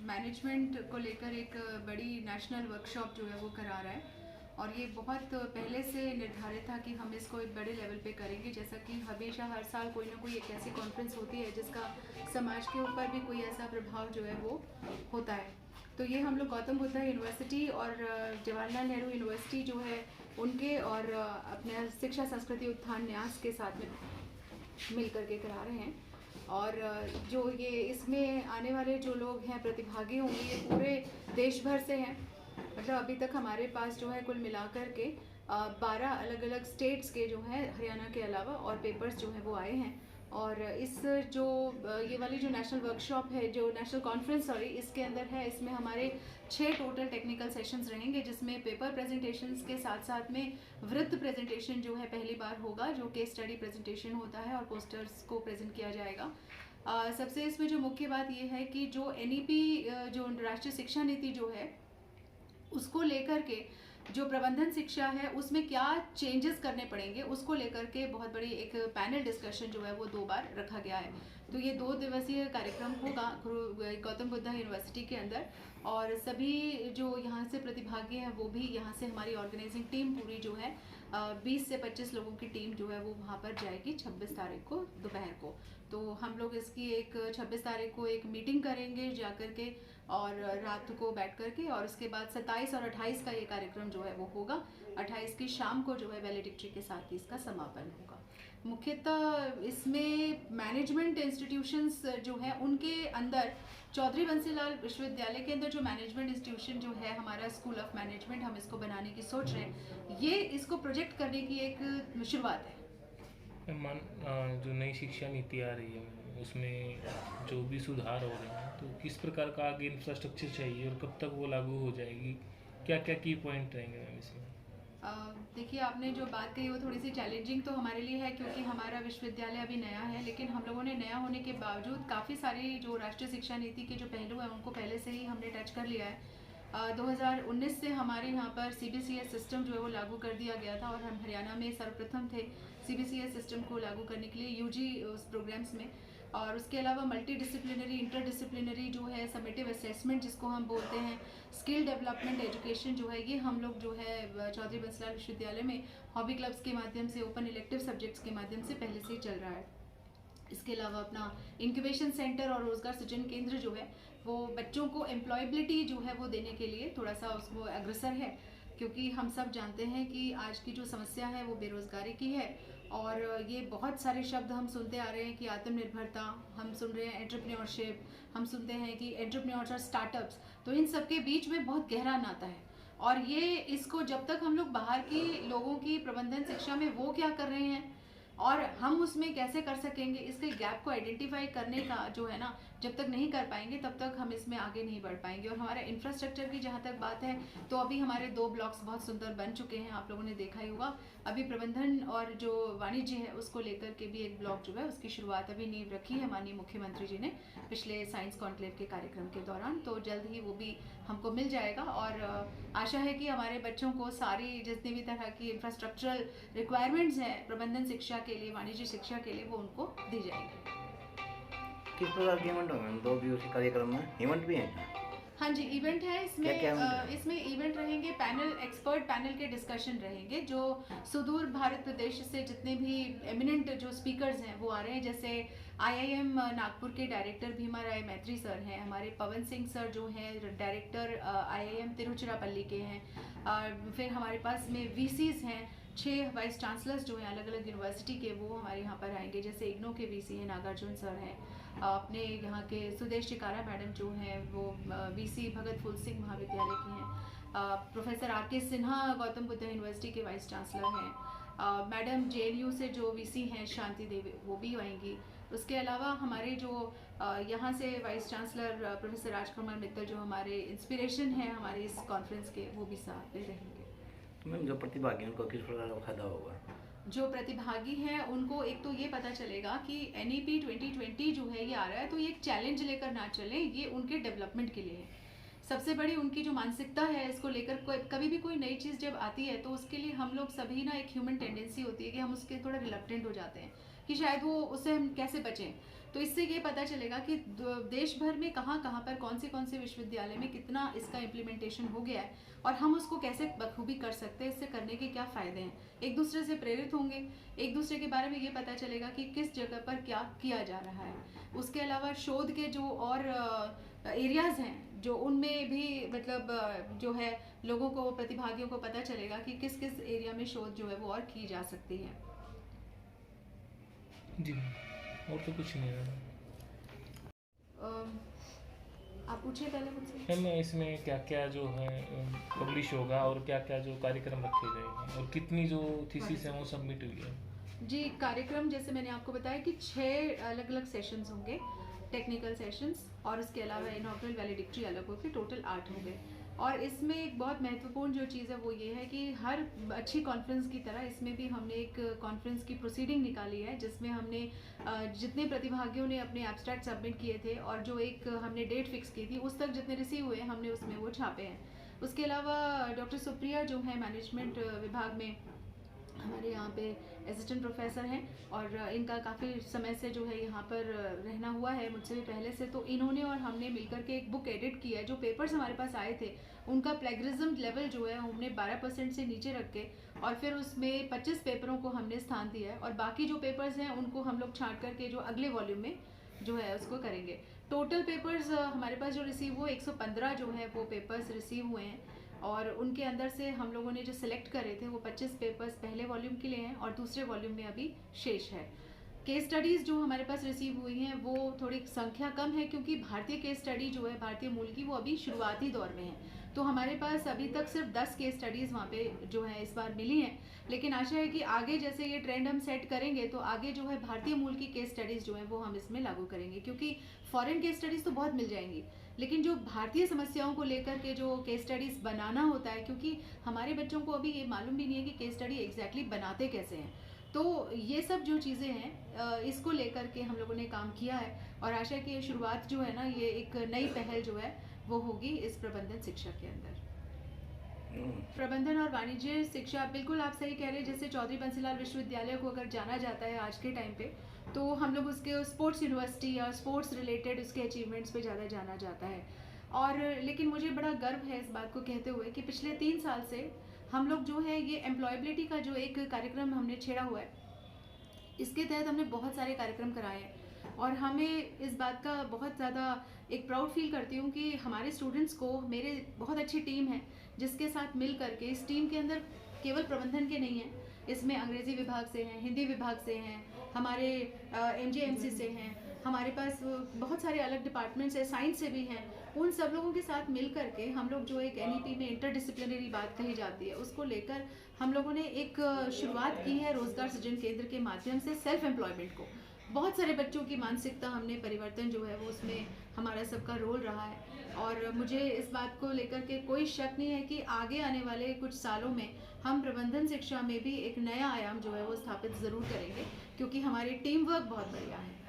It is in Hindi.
मैनेजमेंट को लेकर एक बड़ी नेशनल वर्कशॉप जो है वो करा रहा है और ये बहुत पहले से निर्धारित था कि हम इसको एक बड़े लेवल पे करेंगे। जैसा कि हमेशा हर साल कोई ना कोई एक ऐसी कॉन्फ्रेंस होती है जिसका समाज के ऊपर भी कोई ऐसा प्रभाव जो है वो होता है। तो ये हम लोग गौतम बुद्धा यूनिवर्सिटी और जवाहरलाल नेहरू यूनिवर्सिटी जो है उनके और अपने शिक्षा संस्कृति उत्थान न्यास के साथ में मिल करके करा रहे हैं। और जो ये इसमें आने वाले जो लोग हैं प्रतिभागी होंगे ये पूरे देश भर से हैं। मतलब अभी तक हमारे पास जो है कुल मिलाकर के 12 अलग अलग स्टेट्स के जो हैं हरियाणा के अलावा और पेपर्स जो हैं वो आए हैं। और इस जो ये वाली जो नेशनल वर्कशॉप है, जो नेशनल कॉन्फ्रेंस सॉरी, इसके अंदर है, इसमें हमारे 6 टोटल टेक्निकल सेशंस रहेंगे जिसमें पेपर प्रेजेंटेशंस के साथ साथ में वृत्त प्रेजेंटेशन जो है पहली बार होगा, जो केस स्टडी प्रेजेंटेशन होता है, और पोस्टर्स को प्रेजेंट किया जाएगा। सबसे इसमें जो मुख्य बात ये है कि जो NEP जो राष्ट्रीय शिक्षा नीति जो है उसको लेकर के जो प्रबंधन शिक्षा है उसमें क्या चेंजेस करने पड़ेंगे उसको लेकर के बहुत बड़ी एक पैनल डिस्कशन जो है वो 2 बार रखा गया है। तो ये 2 दिवसीय कार्यक्रम होगा गौतम बुद्धा यूनिवर्सिटी के अंदर, और सभी जो यहाँ से प्रतिभागी हैं वो भी यहाँ से हमारी ऑर्गेनाइजिंग टीम पूरी जो है 20 से 25 लोगों की टीम जो है वो वहाँ पर जाएगी 26 तारीख को दोपहर को। तो हम लोग इसकी एक 26 तारीख को एक मीटिंग करेंगे जाकर के और रात को बैठ करके, और उसके बाद 27 और 28 का ये कार्यक्रम जो है वो होगा। 28 की शाम को जो है वैलेडिक्ट्री के साथ ही इसका समापन होगा। मुख्यतः इसमें मैनेजमेंट इंस्टीट्यूशंस जो है उनके अंदर चौधरी बंसीलाल विश्वविद्यालय के अंदर जो मैनेजमेंट इंस्टीट्यूशन जो है हमारा स्कूल ऑफ मैनेजमेंट, हम इसको बनाने की सोच रहे हैं। ये इसको प्रोजेक्ट करने की एक शुरुआत है। जो नई शिक्षा नीति आ रही है उसमें जो भी सुधार हो रहे हैं तो किस प्रकार का आगे इंफ्रास्ट्रक्चर चाहिए और कब तक वो लागू हो जाएगी, क्या क्या की पॉइंट रहेंगे मैम इसमें? देखिए, आपने जो बात कही वो थोड़ी सी चैलेंजिंग तो हमारे लिए है क्योंकि हमारा विश्वविद्यालय अभी नया है, लेकिन हम लोगों ने नया होने के बावजूद काफ़ी सारी जो राष्ट्रीय शिक्षा नीति के जो पहलू हैं उनको पहले से ही हमने टच कर लिया है। 2019 से हमारे यहाँ पर CBCS सिस्टम जो है वो लागू कर दिया गया था और हम हरियाणा में सर्वप्रथम थे CBCS सिस्टम को लागू करने के लिए UG उस प्रोग्राम्स में। और उसके अलावा मल्टी डिसिप्लिनरी इंटरडिसिप्लिनरी जो है समेटिव असेसमेंट जिसको हम बोलते हैं, स्किल डेवलपमेंट एजुकेशन जो है, ये हम लोग जो है चौधरी बंसीलाल विश्वविद्यालय में हॉबी क्लब्स के माध्यम से, ओपन इलेक्टिव सब्जेक्ट्स के माध्यम से पहले से ही चल रहा है। इसके अलावा अपना इंक्यूबेशन सेंटर और रोजगार सृजन केंद्र जो है वो बच्चों को एम्प्लॉयबिलिटी जो है वो देने के लिए थोड़ा सा उसको अग्रसर है, क्योंकि हम सब जानते हैं कि आज की जो समस्या है वो बेरोजगारी की है। और ये बहुत सारे शब्द हम सुनते आ रहे हैं कि आत्मनिर्भरता, हम सुन रहे हैं एंटरप्रेन्योरशिप, हम सुनते हैं कि एंटरप्रेन्योर्स और स्टार्टअप्स, तो इन सब के बीच में बहुत गहरा नाता है। और ये इसको जब तक हम लोग बाहर की लोगों की प्रबंधन शिक्षा में वो क्या कर रहे हैं और हम उसमें कैसे कर सकेंगे, इसके गैप को आइडेंटिफाई करने का जो है ना, जब तक नहीं कर पाएंगे तब तक हम इसमें आगे नहीं बढ़ पाएंगे। और हमारा इंफ्रास्ट्रक्चर की जहाँ तक बात है तो अभी हमारे 2 ब्लॉक्स बहुत सुंदर बन चुके हैं, आप लोगों ने देखा ही होगा। अभी प्रबंधन और जो वाणिज्य है उसको लेकर के भी एक ब्लॉक जो है उसकी शुरुआत अभी नींव रखी है माननीय मुख्यमंत्री जी ने पिछले साइंस कॉन्क्लेव के कार्यक्रम के दौरान, तो जल्द ही वो भी हमको मिल जाएगा। और आशा है कि हमारे बच्चों को सारी जितनी भी तरह की इंफ्रास्ट्रक्चरल रिक्वायरमेंट्स हैं प्रबंधन शिक्षा के लिए, वाणिज्य शिक्षा के लिए, वो उनको दी जाएगी। किस प्रकार के इवेंट होंगे 2 दिवसीय कार्यक्रम में? इवेंट भी है? हाँ जी, इवेंट है इसमें। क्या इसमें इवेंट रहेंगे, पैनल, एक्सपर्ट पैनल के डिस्कशन रहेंगे, जो सुदूर भारत प्रदेश से जितने भी एमिनेंट जो स्पीकर्स हैं वो आ रहे हैं। जैसे IIM नागपुर के डायरेक्टर भीमा राय मैत्री सर हैं, हमारे पवन सिंह सर जो हैं डायरेक्टर IIM तिरुचिरापल्ली के हैं। फिर हमारे पास में VCs हैं, 6 वाइस चांसलर्स जो हैं अलग अलग यूनिवर्सिटी के, वो हमारे यहाँ पर आएंगे। जैसे IGNOU के VC हैं नागार्जुन सर हैं, अपने यहाँ के सुदेश चिकारा मैडम जो हैं वो VC भगत फूल सिंह महाविद्यालय की हैं। Professor RK Sinha Gautam Buddha university के वाइस चांसलर हैं। मैडम JNU से जो VC हैं शांति देवी, वो भी आएंगी। उसके अलावा हमारे जो यहाँ से वाइस चांसलर प्रोफेसर राजकुमार मित्तल जो हमारे इंस्पिरेशन हैं हमारे इस कॉन्फ्रेंस के, वो भी साथ में रहेंगे। मैम, जो प्रतिभागी उनको किस प्रकार का फायदा होगा? जो प्रतिभागी हैं उनको एक तो ये पता चलेगा कि NEP 2020 जो है ये आ रहा है, तो ये एक चैलेंज लेकर ना चलें, ये उनके डेवलपमेंट के लिए है। सबसे बड़ी उनकी जो मानसिकता है इसको लेकर, कभी भी कोई नई चीज़ जब आती है तो उसके लिए हम लोग सभी ना, एक ह्यूमन टेंडेंसी होती है कि हम उसके थोड़ा रिलक्टेंट हो जाते हैं कि शायद वो उससे हम कैसे बचें। तो इससे ये पता चलेगा कि देश भर में कहाँ कहाँ पर कौन से विश्वविद्यालय में कितना इसका इम्प्लीमेंटेशन हो गया है और हम उसको कैसे बखूबी कर सकते हैं, इससे करने के क्या फ़ायदे हैं। एक दूसरे से प्रेरित होंगे, एक दूसरे के बारे में ये पता चलेगा कि किस जगह पर क्या किया जा रहा है। उसके अलावा शोध के जो और एरियाज़ हैं जो उनमें भी मतलब जो है लोगों को, प्रतिभागियों को पता चलेगा कि किस किस एरिया में शोध जो है वो और की जा सकती है। जी, और तो कुछ नहीं है। आप पूछिए पहले मुझसे। मैम इसमें क्या क्या जो है पब्लिश होगा और क्या क्या जो कार्यक्रम रखे गए हैं और कितनी जो थीसिस है वो सबमिट हुई है? जी, कार्यक्रम जैसे मैंने आपको बताया कि 6 अलग अलग सेशंस होंगे, टेक्निकल सेशंस, और उसके अलावा इनॉग्रल वैलिडिक्टरी अलग होगी, टोटल 8 होंगे। और इसमें एक बहुत महत्वपूर्ण जो चीज़ है वो ये है कि हर अच्छी कॉन्फ्रेंस की तरह इसमें भी हमने एक कॉन्फ्रेंस की प्रोसीडिंग निकाली है, जिसमें हमने जितने प्रतिभागियों ने अपने एब्स्ट्रैक्ट सबमिट किए थे और जो एक हमने डेट फिक्स की थी उस तक जितने रिसीव हुए हमने उसमें वो छापे हैं। उसके अलावा डॉक्टर सुप्रिया जो है मैनेजमेंट विभाग में हमारे यहाँ पे असिस्टेंट प्रोफेसर हैं और इनका काफ़ी समय से जो है यहाँ पर रहना हुआ है, मुझसे भी पहले से। तो इन्होंने और हमने मिलकर के एक बुक एडिट की है। जो पेपर्स हमारे पास आए थे उनका प्लेगरिज्म लेवल जो है हमने 12% से नीचे रख के और फिर उसमें 25 पेपरों को हमने स्थान दिया है और बाकी जो पेपर्स हैं उनको हम लोग छाँट करके जो अगले वॉल्यूम में जो है उसको करेंगे। टोटल पेपर्स हमारे पास जो रिसीव हुए 115 जो है वो पेपर्स रिसीव हुए हैं और उनके अंदर से हम लोगों ने जो सिलेक्ट करे थे वो 25 पेपर्स पहले वॉल्यूम के लिए हैं और दूसरे वॉल्यूम में अभी शेष है। केस स्टडीज़ जो हमारे पास रिसीव हुई हैं वो थोड़ी संख्या कम है क्योंकि भारतीय केस स्टडी जो है भारतीय मूल की वो अभी शुरुआती दौर में है। तो हमारे पास अभी तक सिर्फ 10 केस स्टडीज़ वहाँ पे जो है इस बार मिली हैं, लेकिन आशा है कि आगे जैसे ये ट्रेंड हम सेट करेंगे तो आगे जो है भारतीय मूल की केस स्टडीज़ जो है वो हम इसमें लागू करेंगे, क्योंकि फॉरेन केस स्टडीज़ तो बहुत मिल जाएंगी लेकिन जो भारतीय समस्याओं को लेकर के जो केस स्टडीज़ बनाना होता है, क्योंकि हमारे बच्चों को अभी ये मालूम भी नहीं है कि केस स्टडी एग्जैक्टली बनाते कैसे हैं। तो ये सब जो चीज़ें हैं इसको लेकर के हम लोगों ने काम किया है और आशा की शुरुआत जो है ना ये एक नई पहल जो है वो होगी इस प्रबंधन शिक्षा के अंदर। प्रबंधन और वाणिज्य शिक्षा, बिल्कुल आप सही कह रहे हैं। जैसे चौधरी बंसीलाल विश्वविद्यालय को अगर जाना जाता है आज के टाइम पे तो हम लोग उसके स्पोर्ट्स यूनिवर्सिटी या स्पोर्ट्स रिलेटेड उसके अचीवमेंट्स पे ज़्यादा जाना जाता है। और लेकिन मुझे बड़ा गर्व है इस बात को कहते हुए कि पिछले 3 साल से हम लोग जो है ये एम्प्लॉयबिलिटी का जो एक कार्यक्रम हमने छेड़ा हुआ है, इसके तहत हमने बहुत सारे कार्यक्रम कराए हैं और हमें इस बात का बहुत ज़्यादा एक प्राउड फील करती हूँ कि हमारे स्टूडेंट्स को, मेरे बहुत अच्छी टीम है जिसके साथ मिल करके, इस टीम के अंदर केवल प्रबंधन के नहीं हैं, इसमें अंग्रेज़ी विभाग से हैं, हिंदी विभाग से हैं, हमारे MJMC से हैं, हमारे पास बहुत सारे अलग डिपार्टमेंट्स हैं, साइंस से भी हैं। उन सब लोगों के साथ मिल करके हम लोग जो एक NEP में इंटरडिसिप्लिनरी बात कही जाती है उसको लेकर हम लोगों ने एक शुरुआत की है रोज़गार सृजन केंद्र के माध्यम से सेल्फ एम्प्लॉयमेंट को। बहुत सारे बच्चों की मानसिकता हमने परिवर्तन जो है वो उसमें हमारा सबका रोल रहा है और मुझे इस बात को लेकर के कोई शक नहीं है कि आगे आने वाले कुछ सालों में हम प्रबंधन शिक्षा में भी एक नया आयाम जो है वो स्थापित ज़रूर करेंगे, क्योंकि हमारी टीम वर्क बहुत बढ़िया है।